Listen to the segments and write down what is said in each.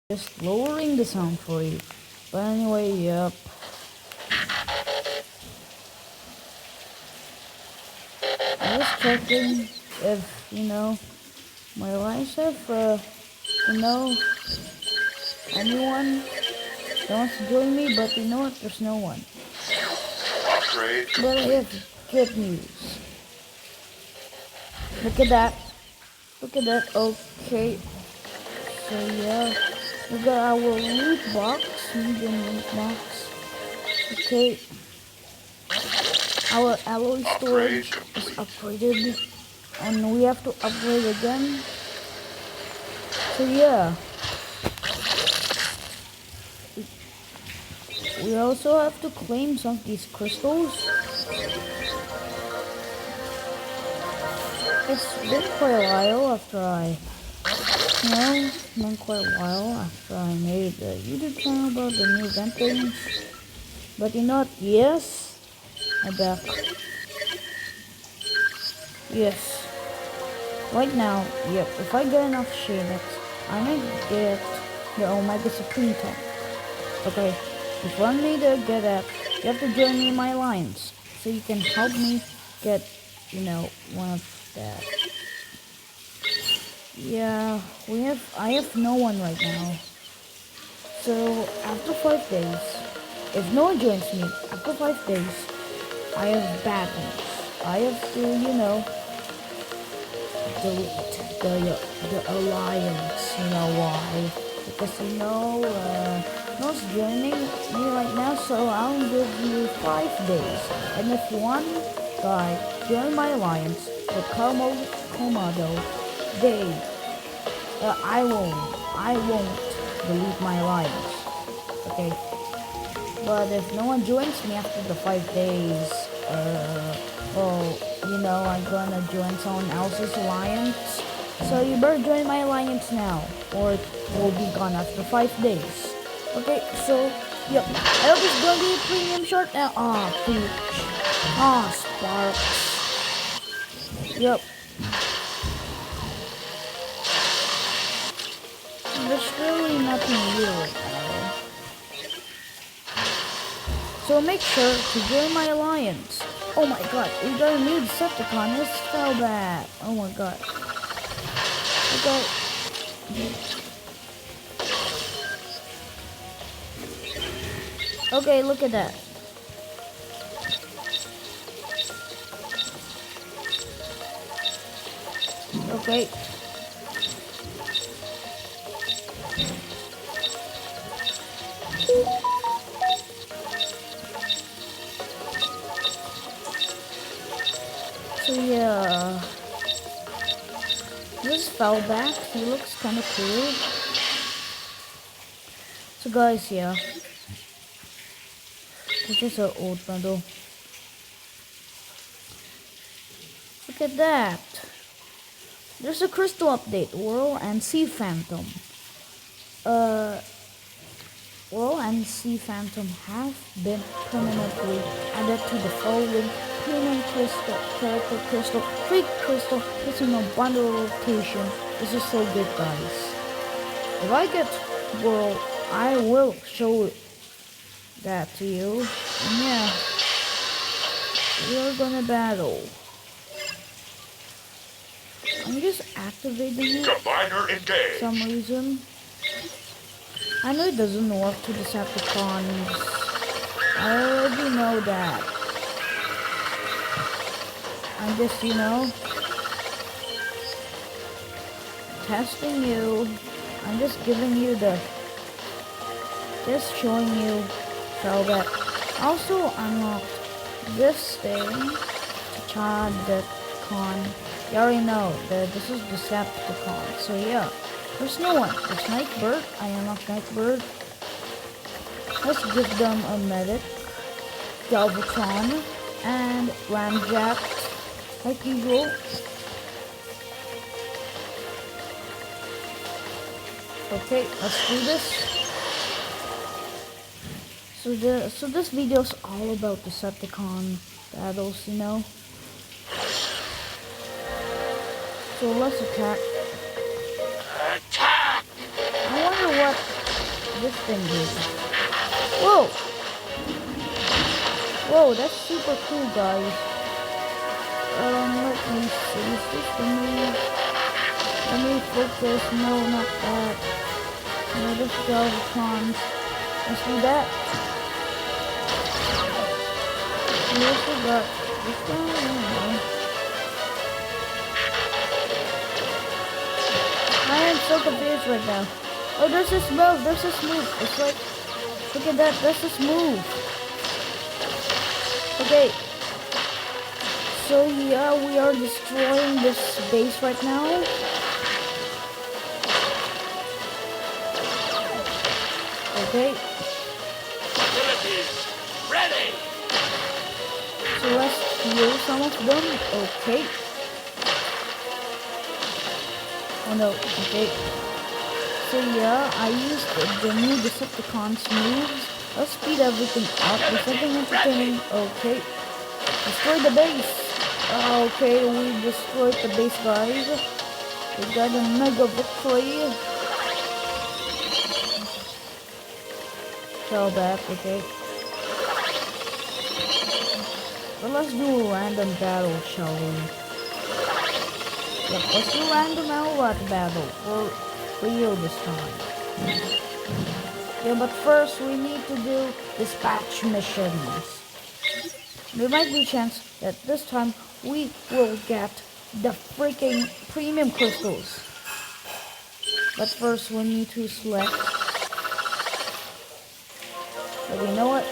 Just lowering the sound for you. But anyway, yep. I was checking if, my lines have, anyone that wants to join me, but you know what? There's no one. Upgrade But I have good news. Look at that. Look at that. Okay. So yeah, we got our loot box, medium loot box. Okay. Our alloy storage is upgraded, and we have to upgrade again. So yeah, we also have to claim some of these crystals. It's been quite a while after I made the YouTube channel about the new event things. But you know what? Yes, I'm back. Yes. Right now, yep, if I get enough shaders, I might get the Omega Supreme tank. Okay, if you want me to get that, you have to join me in my alliance. So you can help me get, one of that. Yeah, I have no one right now. So after 5 days, if no one joins me, after 5 days, I have bad news. I have to, delete the alliance. You know why? Because no one's joining me right now, so I'll give you 5 days. And if one guy join my alliance with Komodo, they I won't delete my alliance. Okay. But if no one joins me after the 5 days, I'm gonna join someone else's alliance. So you better join my alliance now, or it will be gone after 5 days. Okay, so, yep. I hope it's gonna be a premium short now. Peach. Sparks. Yep. There's really nothing new right now. So make sure to join my alliance. Oh my god, we got a new Decepticon. Let's spell that. Oh my god. Okay. Okay, look at that. Okay. So yeah, this fell back. He looks kind of cool. So guys, yeah, this is an old bundle. Look at that. There's a crystal update. Whirl and Sea Phantom. Whirl and Sea Phantom have been permanently added to the following premium crystal, character crystal, free crystal. It's in a bundle rotation. This is so good, guys. If I get Whirl, I will show that to you. And yeah, we're gonna battle. I'm just activating it for some reason. I know it doesn't work to Decepticons. I already know that. I'm just, testing you. I'm just giving you just showing you how that. Also unlocked this thing, Decepticon. You already know that this is Decepticon. So yeah, there's no one. There's Nightbird. I unlocked Nightbird. Let's give them a medic, Galvatron, and Ramjack, like usual. Okay, let's do this. So this video is all about Decepticon battles, So let's attack. I wonder what this thing is. Whoa! Whoa, that's super cool, guys. Let me see. Is this the move? Let me focus. No, not that. No, this Galvatron. Let's do that. I forgot. This one, I am so confused right now. Oh, there's this move. There's this move. It's like, look at that. There's this move. Okay. So yeah, we are destroying this base right now. Okay. Ready. So let's heal some of them. Okay. Oh no. Okay. So yeah, I used the new Decepticons moves. Let's speed everything up. There's something entertaining. Okay. Destroy the base. Okay, we destroyed the base, guys. We got a mega victory. Fell back, okay. So let's do a random battle, shall we? Yep, let's do random outlet battle for real this time. Yeah, but first we need to do dispatch missions. There might be a chance that this time we will get the freaking premium crystals. But first we need to select. But you know what?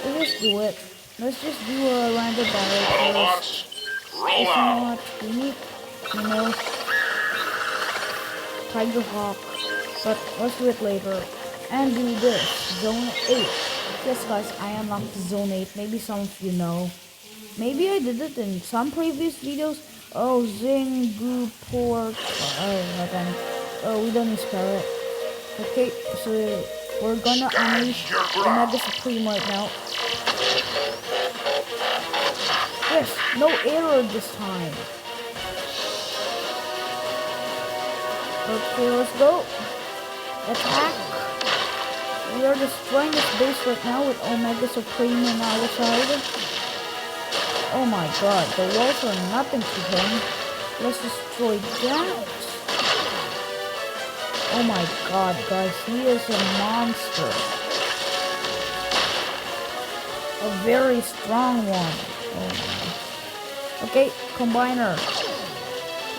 Let's just do it. Let's just do a random battle first. Roll You know out. what? We need, Tiger Hawk. But let's do it later. And do this. Zone 8. Yes guys, I unlocked Zone 8. Maybe some of you know. Maybe I did it in some previous videos. Oh, Zing, Goo, Pork. Oh, we don't need Spirit. Okay, so we're gonna unleash the Mega Supreme right now. Yes, no error this time. Okay, let's go. Attack. We are destroying this base right now with Omega Supreme on our side. Oh my god, the walls are nothing to him. Let's destroy that. Oh my god, guys, he is a monster. A very strong one. Oh my. Okay, Combiner.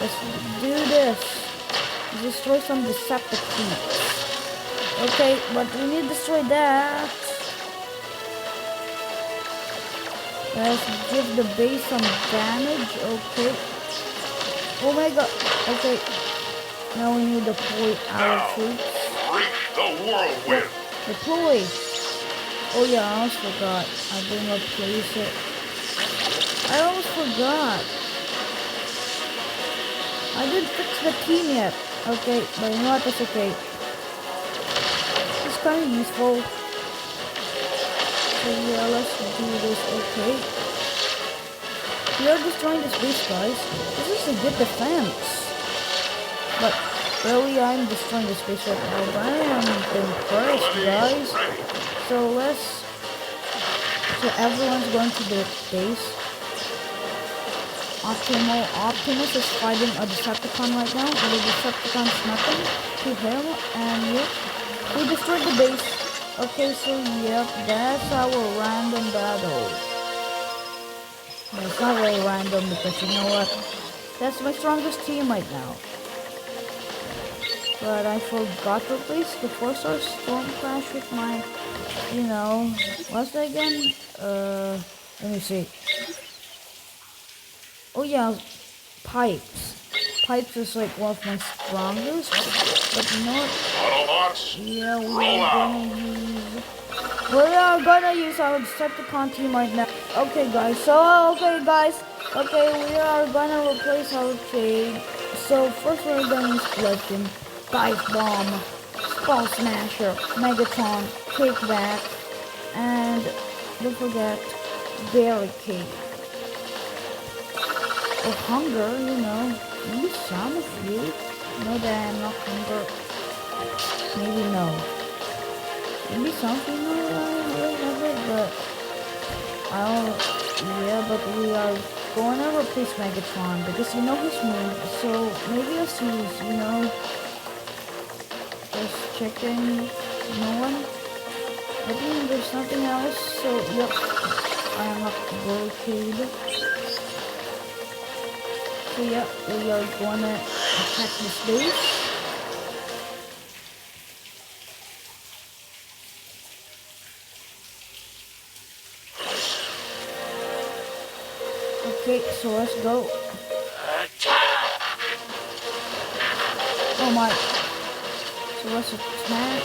Let's do this. Destroy some Decepticons. Okay, but we need to destroy that. Let's give the base some damage. Okay. Oh my god. Okay. Now we need to deploy our troops. Reach the whirlwind. Deploy. Oh yeah, I almost forgot. I didn't replace it. I almost forgot. I didn't fix the team yet. Okay, but you know what? That's okay. It's kind of useful. So yeah, let's do this. Okay. We are destroying this base, guys. This is a good defense. But really, I'm destroying this base right now. But I am impressed, guys. So let's. So everyone's going to the base. Optimus is fighting a Decepticon right now, and the Decepticon's nothing to him, and yep, we destroyed the base. Okay, so yep, that's our random battle. No, it's not really random because you know what? That's my strongest team right now. But I forgot to replace the 4-star Storm Crash with my, what's that again? Let me see. Oh yeah, Pipes. Pipes is like one of my strongest. But you know what? Autobots. Yeah, we are gonna use our Decepticon team right now. Okay guys, we are gonna replace our trade. So first we're gonna use Legend, Dive Bomb, Skull Smasher, Megatron, Kickback, and don't forget Barricade. Or Hunger, maybe some of you know that I'm not Hunger. Maybe no. Maybe something I remember, but I don't. Yeah, but we are going to replace Megatron because you know his move. So maybe let's use, just checking. No one. I think there's nothing else. So yep, I am up to barricade. So yep, we are gonna attack this base. Okay, so let's go. Oh my. So let's attack.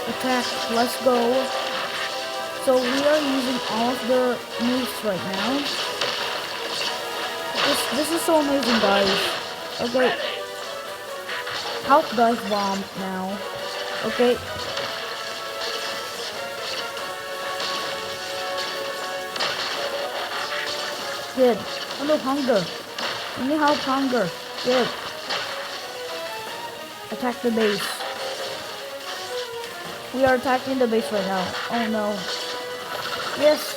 Attack. Let's go. So we are using all of the moves right now. This is so amazing, guys. Okay. Help dive bomb now. Okay. Good. Oh no, hunger. We need help, hunger. Good. Attack the base. We are attacking the base right now. Oh no. Yes.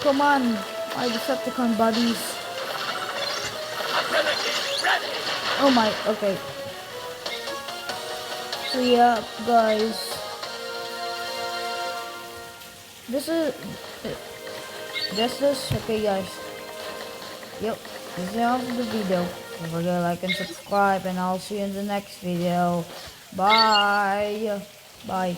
Come on. My Decepticon buddies. Oh my. Okay. So yeah, guys. This is... This. Okay, guys. Yep. This is the end of the video. Don't forget to like and subscribe, and I'll see you in the next video. Bye. Bye.